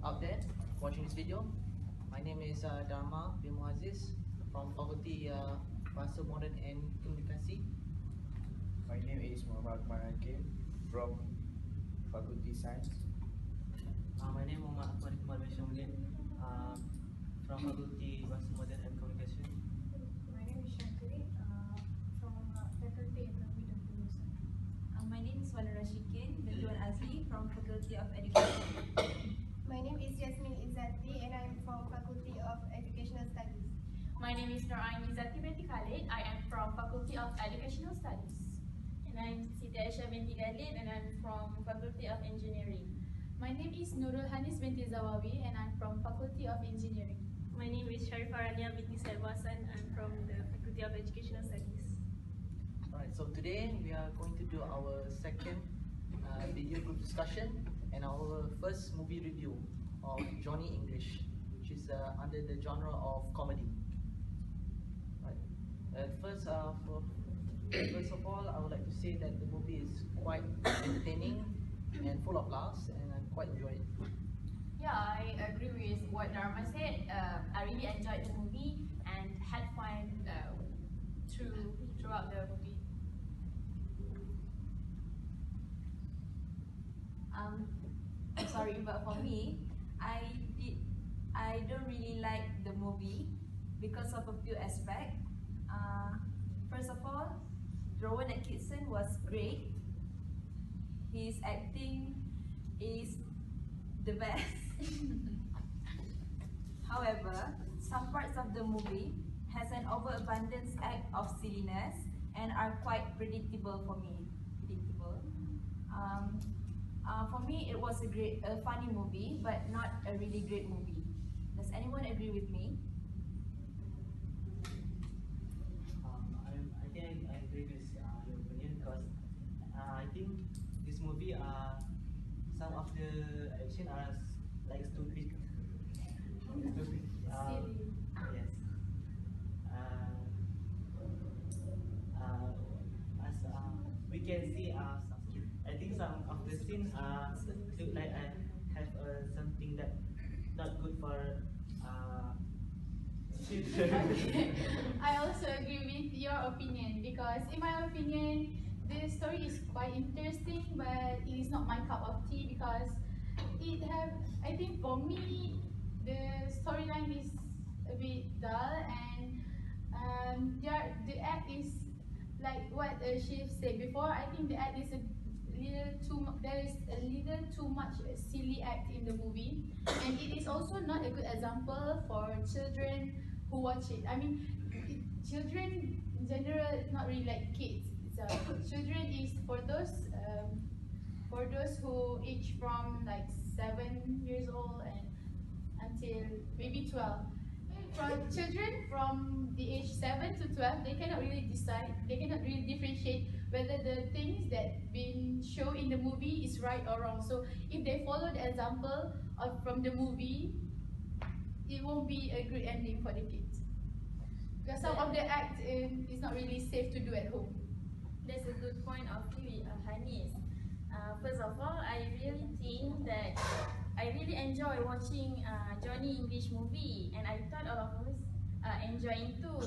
out there watching this video. My name is Dharma bin Muazzis from Faculty Bahasa Modern and Komunikasi. My name is Muhammad Manakin from Faculty Science. My name is Muhammad Akmal Shamlin from Faculty Bahasa Modern and Communication. My name is Shankari from Faculty Economy and Business. My name is Walara Shikin Bintuan Azli from Faculty of Education. My name is Jasmine Izzati and I am from Faculty of Educational Studies. My name is Noraini Izzati binti Khalid. I am from Faculty of Educational Studies. And I'm Siti Aisyah binti Khalid and I'm from Faculty of Engineering. My name is Nurul Hanis binti Zawawi and I'm from Faculty of Engineering. My name is Sharifah Rania binti Selvasan. I'm from the Faculty of Educational Studies. Alright, so today we are going to do our second video group discussion and our first movie review of Johnny English, which is under the genre of comedy. Right. First of all, I would like to say that the movie is quite entertaining and full of laughs, and I quite enjoy it. Yeah, I agree with what Dharma said. I really enjoyed the movie and had fun throughout the movie. Sorry, but for me, I don't really like the movie because of a few aspects. First of all, Rowan Atkinson was great. His acting is the best. However, some parts of the movie has an overabundance act of silliness and are quite predictable for me. For me, it was a funny movie, but not a really great movie. Does anyone agree with me? I think I agree with your opinion because I think this movie some of the action are like stupid. Silly. Yes. As we can see, I think some of the scenes look like have something that not good for children. Okay. I also agree with your opinion because in my opinion, the story is quite interesting, but it is not my cup of tea because I think for me, the storyline is a bit dull and the act is like what Shiv said before. I think the act is there is a little too much silly act in the movie, and it is also not a good example for children who watch it. I mean, children in general, not really like kids. Children is for those who age from like 7 years old and until maybe 12. For children from the age 7 to 12, they cannot really decide, they cannot really differentiate whether the things that been shown in the movie is right or wrong. So if they follow the example from the movie, it won't be a good ending for the kids. Because some of the act is not really safe to do at home. That's a good point of view, Hanis. First of all, I really think that I really enjoy watching Johnny English movie, and I thought all of us enjoying too.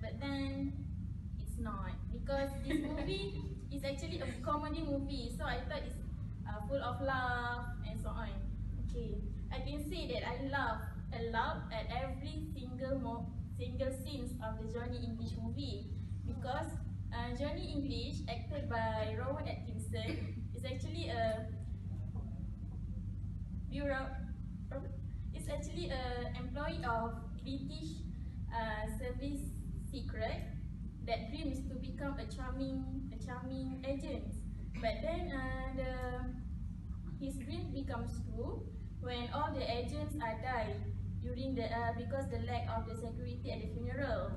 But then it's not, because this movie is actually a comedy movie, so I thought it's full of laugh and so on. Okay, I can say that I laugh a lot at every single scenes of the Johnny English movie, because Johnny English, acted by Rowan Atkinson, is actually a employee of British service secret that dreams to become a charming agent. But then his dream becomes true when all the agents are died during because the lack of the security at the funeral.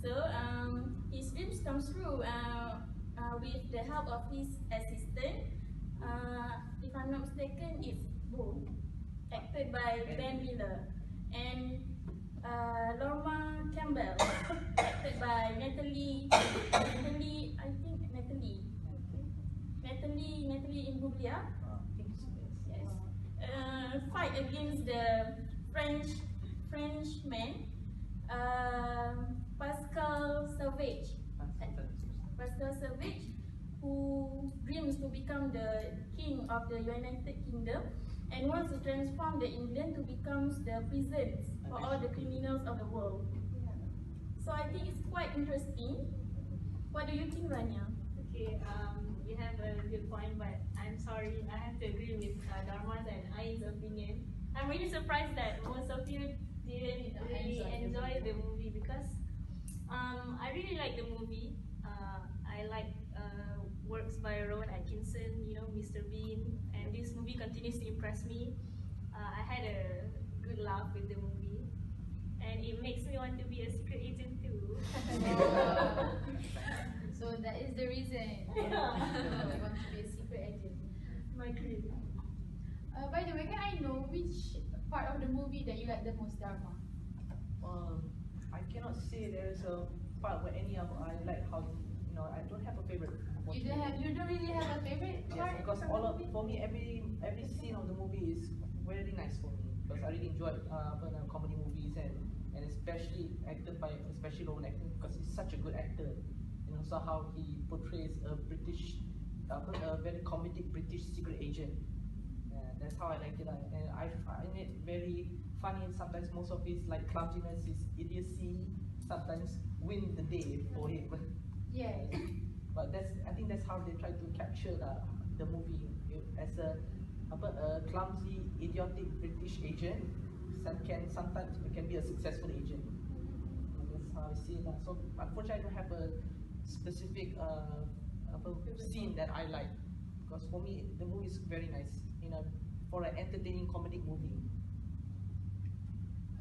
So his dreams comes true with the help of his assistant. If I'm not mistaken, it's Bo, acted by Ben Miller, and Lorma Campbell, acted by Natalie Natalie Imbruglia, yes, fight against the Frenchman, Pascal Savage. Pascal Savage, who dreams to become the king of the United Kingdom and wants to transform the England to become the prisons for all the criminals of the world. So I think it's quite interesting. What do you think, Rania? Okay, you have a good point, but I'm sorry, I have to agree with Dharma's and Ain's opinion. I'm really surprised that most of you didn't really enjoy the movie because I really like the movie. I like works by Rowan Atkinson, you know, Mr. Bean, and this movie continues to impress me. I had a good laugh with the movie, and it makes me want to be a secret agent too. So that is the reason you want to be a secret agent. My dream. By the way, can I know which part of the movie that you like the most, Dharma? I cannot say there's a part where any of I like how, you know, I don't have a favorite. You don't really have a favorite part? Yes, because from all the of, movie? for me every scene of the movie is very nice for me because I really enjoy comedy movies and especially acted by Rowan Atkinson because he's such a good actor, and also how he portrays a British, a very comedic British secret agent. That's how I like it, and I find it very funny. And sometimes most of his like clumsiness, his idiocy, sometimes win the day for him. Yes. But I think that's how they try to capture the movie as a clumsy, idiotic British agent. Sometimes can be a successful agent. That's how I see it. So unfortunately, I don't have a specific scene that I like because for me the movie is very nice. You know, for an entertaining comedic movie.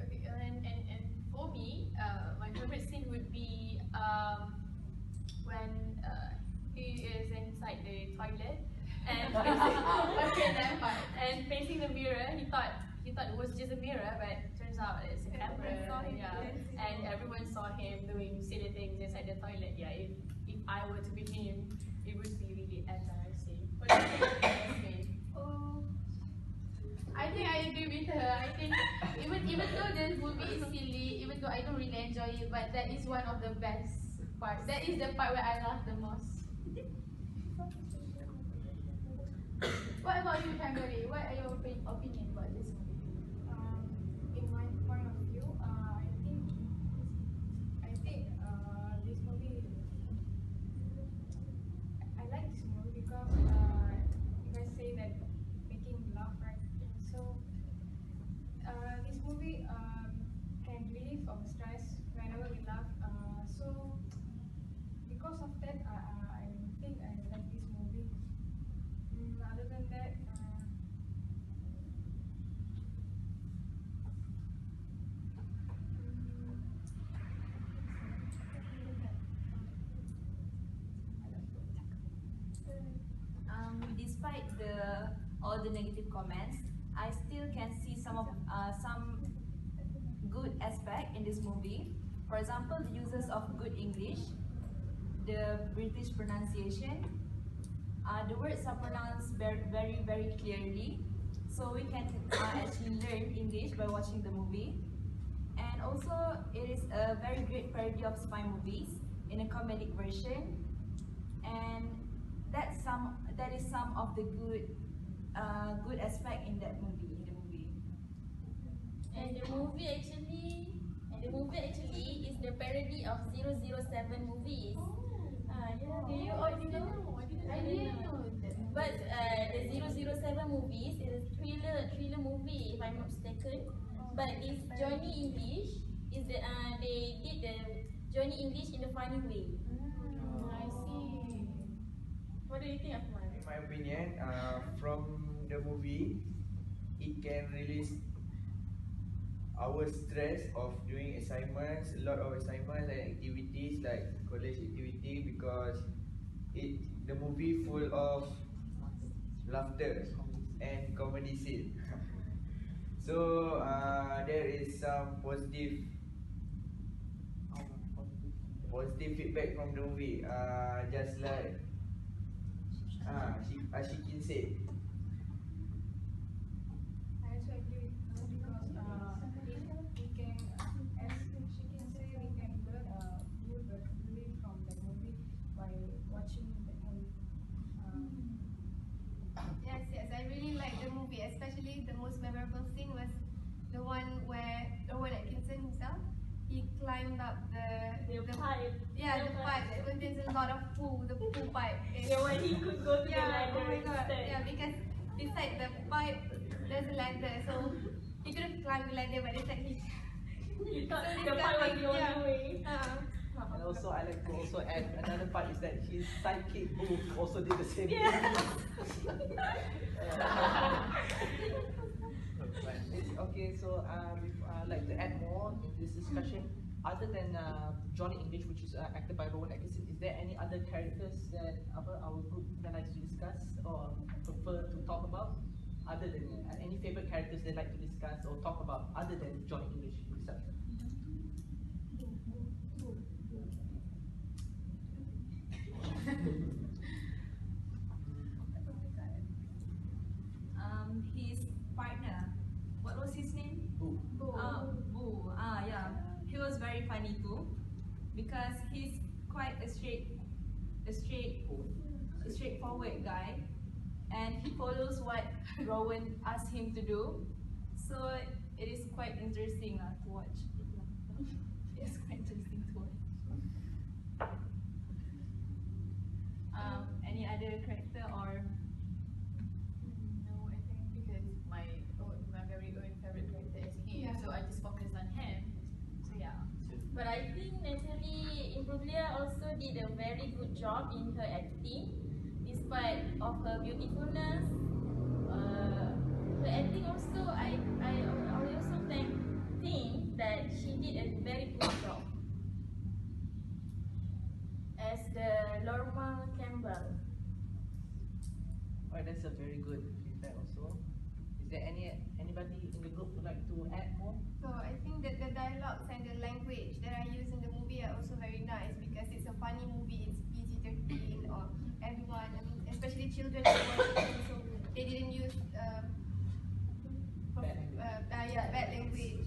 Okay, and for me, my favorite scene would be when he is inside the toilet and and facing the mirror. He thought it was just a mirror, but turns out it's a camera. Yeah, and everyone saw him doing silly things inside the toilet. Yeah, if I were to be him, it would be really embarrassing. What do you think? I think I agree with her. I think even though this movie is silly, even though I don't really enjoy it, but that is one of the best parts. That is the part where I laugh the most. What about you, Shangari? What are your opinion about this movie? In my point of view, I think this movie. I like this movie because you guys say that making me laugh, right? So this movie can relieve our stress whenever we laugh. So because of that, I think I like this movie. Other than that. Despite all the negative comments, I still can see some good aspect in this movie. For example, the uses of good English, the British pronunciation. The words are pronounced very clearly, so we can actually learn English by watching the movie. And also, it is a very great parody of spy movies in a comedic version, and that is some of the good aspect in the movie. And the movie actually is the parody of 007 movies. Yeah, do you all know? I didn't know that. But the 007 movies is a thriller movie, if I'm not mistaken. But it's Johnny English. They did the Johnny English in a funny way. I see. What do you think, Ahmad? In my opinion, from the movie, it can release our stress of doing assignments, a lot of assignments and activities like college activity, because the movie full of laughter and comedy scene. So there is some positive feedback from the movie. Just like She can say. I also agree with her because we can, as she can say, we can learn a good vocabulary from the movie by watching the movie. Yes, I really like the movie, especially the most memorable scene was the one where Rowan Atkinson himself, he climbed up the pipe. Yeah, the pipe that contains a lot of poo, the poo pipe. Yeah, when he could go to the Yeah, ladder oh my god. instead. Yeah, because beside the pipe there's a ladder, so he could have climbed the ladder, but instead he He thought so the pipe was the only yeah. way. And also, I like to also add another part is that his sidekick Boo also did the same Yeah. thing. Okay, so I'd like to add more in this discussion. Other than Johnny English, which is acted by Rowan Atkinson, is there any other characters that our group would like to discuss or prefer to talk about? Other than any favorite characters they'd like to discuss or talk about, other than Johnny English himself? His partner, what was his name? Boo. Boo. Yeah. He was very funny too, because he's quite a straightforward guy, and he follows what Rowan asked him to do. So it is quite interesting to watch. It's quite interesting to watch. Any other character or? No, I think because my very own favorite character is him, so I just focus on him. So yeah. But I think Natalie Imbruglia also did a very good job in her acting, despite of her beautifulness. Her acting also, I also think that she did a very good job as the Lorma Campbell. Alright, that's a very good feedback also. Is there anybody in the group would like to add more? So I think that the dialogues and the language that are used in the movie are also very nice because it's a funny movie, it's PG-13 or everyone, I mean, especially children are watching, so they didn't use bad language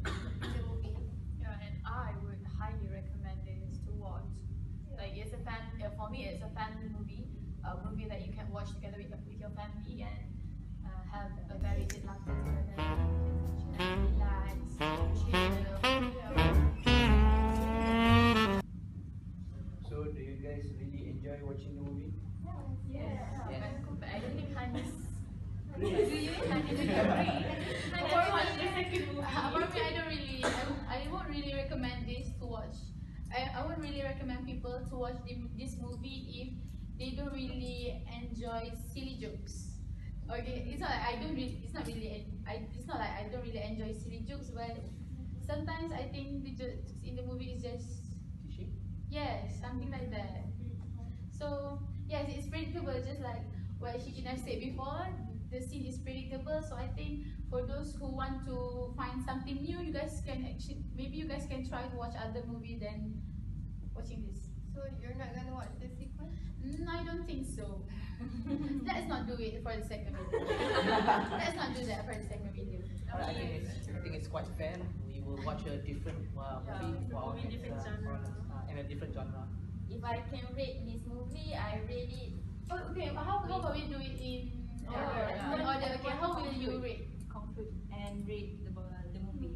in the movie. Yeah, and I would highly recommend this to watch. Like it's a for me it's a family movie, a movie that you can watch together with your family and have a very good laughter together. Relax, chill. So do you guys really enjoy watching the movie? Yes. But I don't think Hanis. Do you? Hanis For agree. me, I won't really recommend this to watch. I won't really recommend people to watch this movie if they don't really enjoy silly jokes. Okay, it's not like I don't really. It's not really. It's not like I don't really enjoy silly jokes, but sometimes I think the jokes in the movie is just Tishy? yes, something like that. So yes, it's predictable, just like what Shikina said before. The scene is predictable, so I think for those who want to find something new, you guys can maybe you guys can try to watch other movie than watching this. So you're not gonna watch the sequel? I don't think so. Let's not do it for the second video. Let's not do that for the second video. I think it's quite fair. We will watch a different movie for our next, different genre. in a different genre. If I can rate this movie, I rate it. Oh, okay, how about we do it in order? Yeah. In order. Okay, how will you rate? Conclude and rate the movie.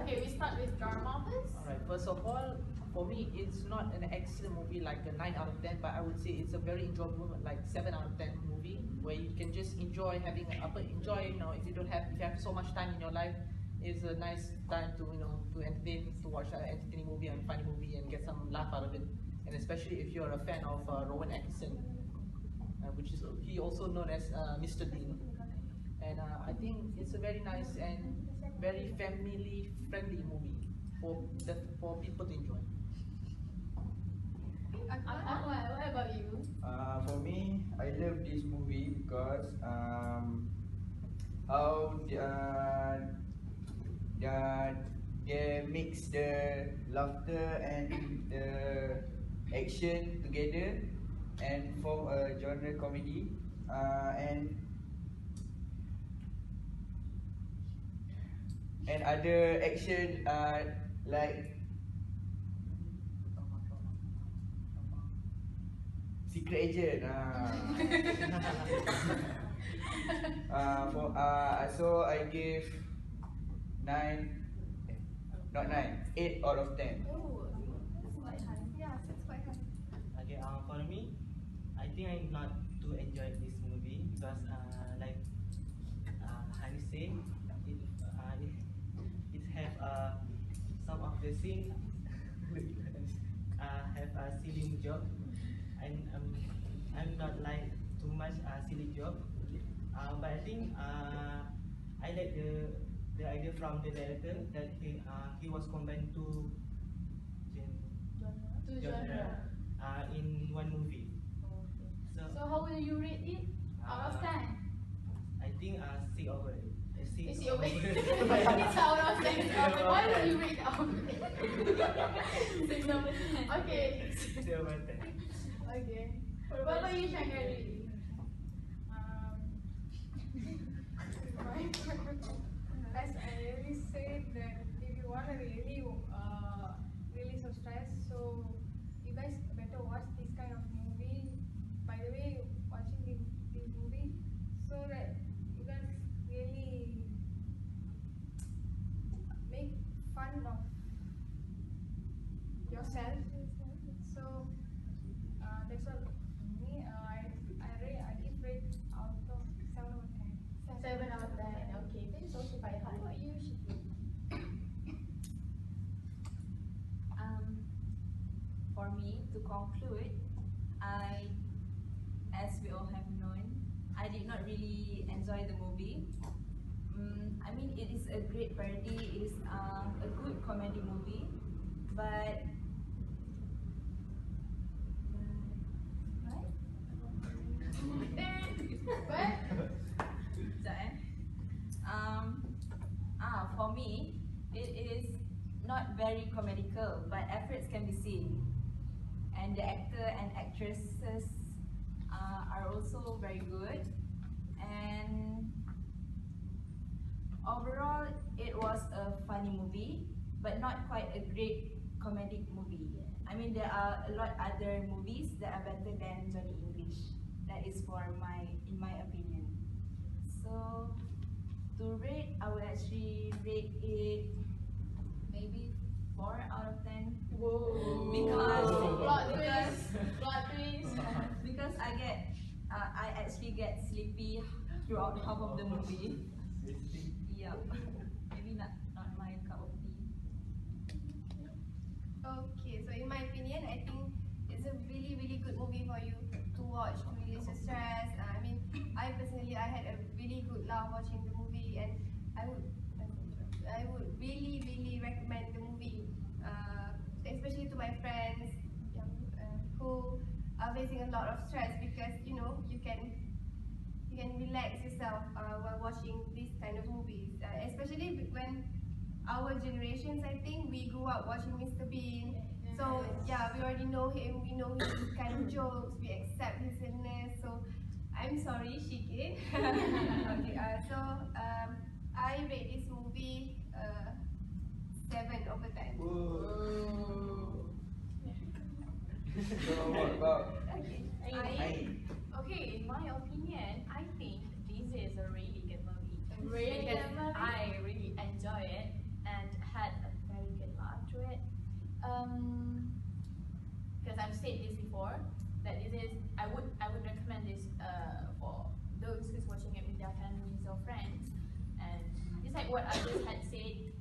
Okay, we start with drama first. Alright, first of all, for me, it's not an excellent movie like a 9 out of 10, but I would say it's a very enjoyable, like 7 out of 10 movie where you can just enjoy having enjoy. You know, if you have so much time in your life, it's a nice time to to entertain, to watch an entertaining movie and funny movie and get some laugh out of it. And especially if you're a fan of Rowan Atkinson, which is he also known as Mr. Bean. And I think it's a very nice and very family friendly movie for people to enjoy. What about you? For me, I love this movie because how they mix the laughter and action together and form a genre comedy. And other action like Secret Agent. So I give 9, not 9, 8 out of 10. Oh, that's quite high. Yeah, that's quite high. Okay, for me, I think I not too enjoy this movie because like Hani say, it have some of the scene have a silly joke, and I'm not like too much silly joke. But I think I like the idea from the director that he was combined two genre in one movie. So how will you rate it out of 10? I think 6 over 8. Is it okay? It's out of 10. Why will you rate out of 10? 6 over 10. Okay. 6 over 10. Okay. What about you, Shankari? As I really said that if you want to really so stress, so you guys better watch this kind of movie. By the way, watching this movie so that you guys really make fun of yourself. So that's all for me. I give rate out of 7 over 10. 7 out of 10. Okay, this is also quite high. What about you, Shiki? For me, to conclude, as we all have known, I did not really enjoy the movie. I mean, it is a great parody, it is a good comedy movie, but for me, it is not very comedical, but efforts can be seen, and the actor and actresses are also very good, and overall it was a funny movie, but not quite a great comedic movie. I mean, there are a lot other movies that are better than Johnny English. That is in my opinion. So to rate, I would actually rate it maybe 4 out of 10. Whoa. Because Plot twist. because I actually get sleepy throughout half of the movie. Yep. Maybe not my cup of tea. Okay, so in my opinion, I think it's a really good movie for you to watch to release your stress. I personally had a really good laugh watching the movie, and I would really recommend the movie, especially to my friends who are facing a lot of stress, because you can relax yourself while watching these kind of movies, especially when our generations, I think we grew up watching Mr. Bean. So yeah, we already know him, we know his kind of jokes, we accept his silliness. So I'm sorry, Shiki. Okay, I rate this movie 7 over 10. Whoa. So what about Okay, in my opinion, I think this is a really good movie. Really Because good movie? I really enjoy it and had a very good laugh to it. Because I've said this before, that I would recommend this for those who's watching it with their families or friends. And just like what others had said,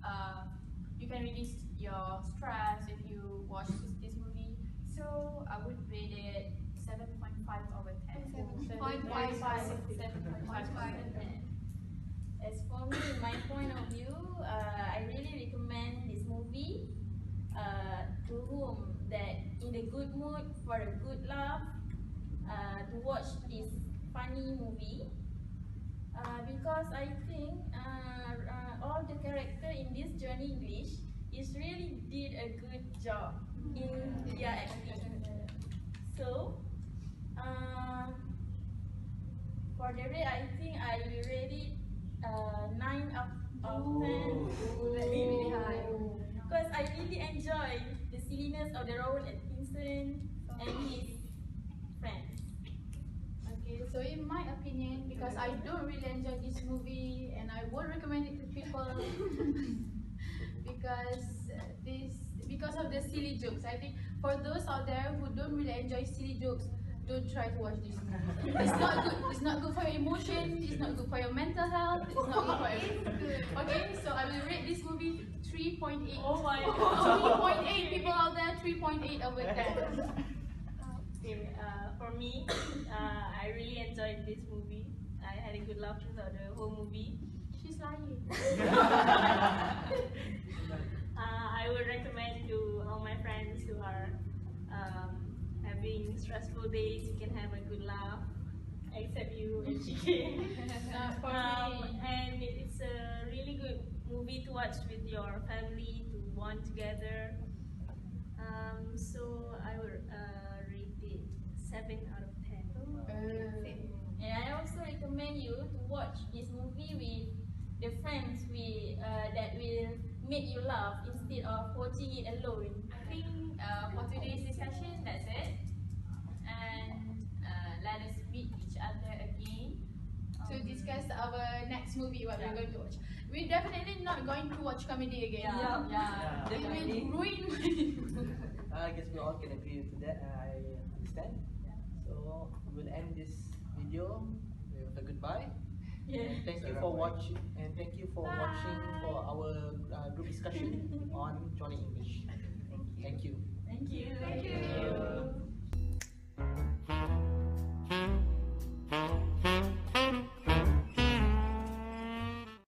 you can release your stress if you watch this movie. So I would rate it 7.5 over 10. 7.5. 7.5 over 10. As for me, in my point of view, I really recommend this movie to whom that in a good mood for a good laugh to watch this funny movie, because I think all the character in this Johnny English is really did a good job in their acting. So, for the rate, I think I will rate it 9 out of 10. Really high. Because I really enjoy the silliness of the Rowan Atkinson and his friends. Okay, so in my opinion, because I don't really enjoy this movie and I won't recommend it to people because of the silly jokes. I think for those out there who don't really enjoy silly jokes, don't try to watch this movie. It's not good. It's not good for your emotions. It's not good for your mental health. It's not good for everything. Okay, so I will rate this movie 3.8. Oh my god. 3.8 people out there, 3.8 over 10. Okay, for me, I really enjoyed this movie. I had a good laugh throughout the whole movie. She's lying. I would recommend to all my friends who are having stressful days, you can have a good laugh, except you and Chike. And it's a really good movie to watch with your family, to bond together. So I would rate it 7 out of 10. And I also recommend you to watch this movie with the friends that will make you laugh instead of watching it alone. I think for today's discussion, that's it. And let us meet each other again To discuss our next movie, what we're going to watch. We're definitely not going to watch comedy again. Yeah. It Definitely. will ruin I guess we all can agree to that. I understand. So we will end this video with a goodbye. And thank you for watching. And thank you for watching for our group discussion on Johnny English. Thank you. Thank you.